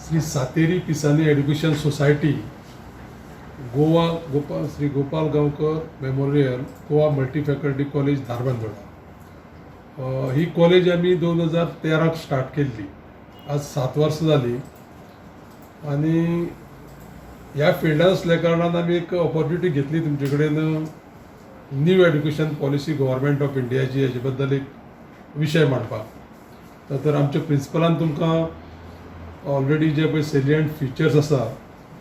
Shri Sateri Pisani education society Goa Shri Gopal Gaonkar memorial Goa multi faculty college Dharbandora ही college आम्ही 2013 start केली. आज 7 वर्ष झाली आणि ह्या फिल्डात असल्या कारणान आम्ही एक ऑपॉर्च्युनिटी घेतली तुमचे कडेन new education policy government of इंडियाची हेजे बद्दल एक विषय मांडपाक. तर आमच्या प्रिंसिपलान तुमकां ऑलरेडी जे पळय सेलियंट फिचर्स आसा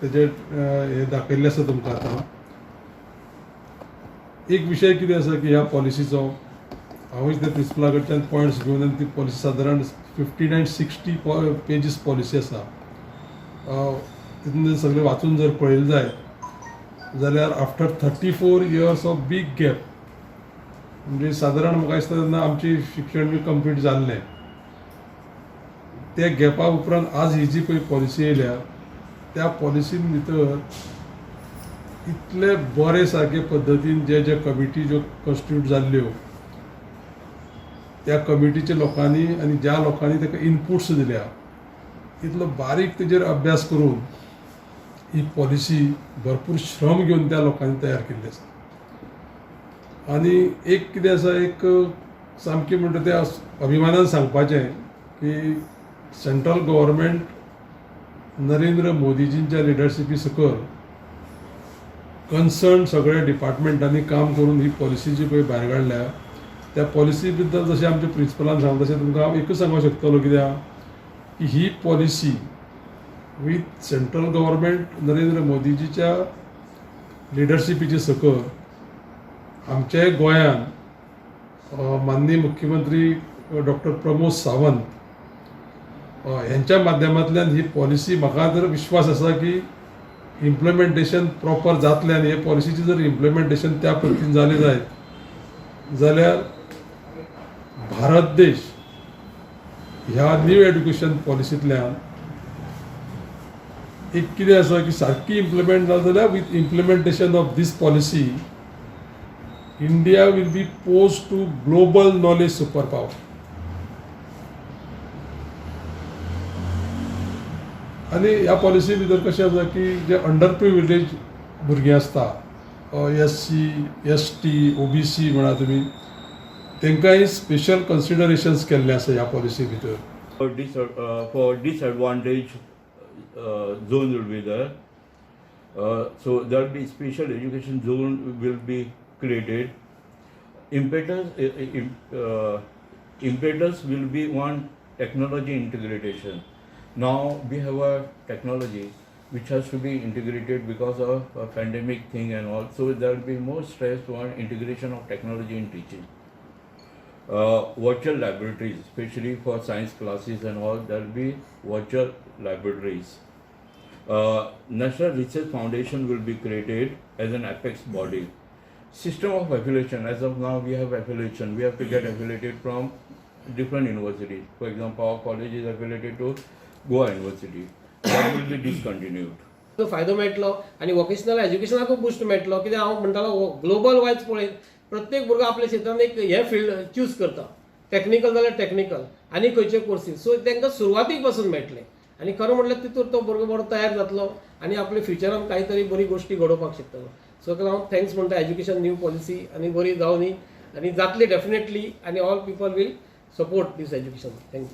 तेजे हे दाखयल्ले आसा तुमकां. आतां एक विशय कितें आसा की ह्या पॉलिसीचो हांवूच त्या प्रिंसिपला कडच्यान पॉयंट्स घेवन आनी ती पॉलिसी सादारण 59-60 पेजीस पॉलिसी आसा. तितून सगळें वाचून जर पळयलें जायत जाल्यार after 34 years of big gap म्हणजे सादारण म्हाका दिसता तेन्ना आमची शिक्षण बी कंप्लीट जाल्लें. त्या गॅपा उपरांत आज ही जी पळय पॉलिसी येयल्या त्या पॉलिसीन भितर इतले बरे सारके पद्दतीन जे कमिटी ज्यो कॉन्स्टिट्यूट जाल्ल्यो त्या कमिटीच्या लोकांनी आनी ज्या लोकांनी ताका इनपुट्स दिल्या इतलो बारीक तेजेर अभ्यास करून ही पॉलिसी भरपूर श्रम घेवन त्या लोकांनी तयार केल्ली आसा. आनी एक कितें आसा एक सामकें म्हणटा तें अभिमानान सांगपाचें की सेंट्रल गव्हर्नमेंट नरेंद्र मोदीजींच्या लिडरशिपी सकल कन्सर्न सगळ्या डिपार्टमेंटांनी काम करून ही पॉलिसी जी पळय भायर काडल्या त्या पॉलिसी बद्दल जशें आमच्या प्रिंसिपलान सांगता तशें तुमकां हांव एकूच सांगूंक शकतलो कित्याक की ही policy with central government Narendra मोदीजीच्या लिडरशिपीचे सकल आमच्या गोंयान माननीय मुख्यमंत्री डॉक्टर प्रमोद सावंत ह्यांच्या माध्यमांतल्यान ही पॉलिसी म्हाका तर विश्वास आसा की इम्प्लिमेंटेशन प्रॉपर जातलें आनी हे पॉलिसीचे जर इम्प्लिमेंटेशन त्या पद्दतीन जालें जायत जाल्यार भारत देश ह्या न्यू एड्युकेशन पॉलिसींतल्यान एक कितें आसा की सारकी इम्प्लिमेंट जाली जाल्यार with implementation of this policy India will be post to global knowledge super power. आनी ह्या पॉलिसी भितर कशें आसा की जे अंडर प्रिविलेज भुरगीं आसता SC ST OBC म्हणा तुमी तांकांय स्पेशल कन्सिडरेशन्स केल्ले आसा ह्या पॉलिसी भितर. For disadvantaged zone will be there. So there will be special education zone will be created. Impetus will be one technology integration. Now we have a technology which has to be integrated because of a pandemic thing and all. So there will be more stress on integration of technology in teaching. Virtual laboratories, especially for science classes and all, there will be virtual laboratories. National Research Foundation will be created as an apex body. System of affiliation, as of now we have affiliation. We have to get affiliated from different universities. For example, our college is affiliated to Goa University. That will be discontinued. तो फायदो मेळटलो आनी vocational एज्युकेशनाकूय boost मेळटलो. कित्याक हांव म्हणटालो global wise पळयत प्रत्येक भुरगो आपल्या क्षेत्रांत एक हे फील्ड चूज करता. टेक्निकल जाल्यार टेक्निकल आनी खंयचे कोर्सीस. सो तांकां सुरवातीक पासून मेळटले आनी खरें म्हटल्यार तितूर तो भुरगो बरो तयार जातलो आनी आपल्या फ्युचरान कांय तरी बरी गोश्टी घडोवपाक शकतलो. सो हांव थँक्स म्हणटा एज्युकेशन न्यू पॉलिसी आनी बरी जावनी आनी जातली डेफिनेटली आनी all people will support this education. Thank you.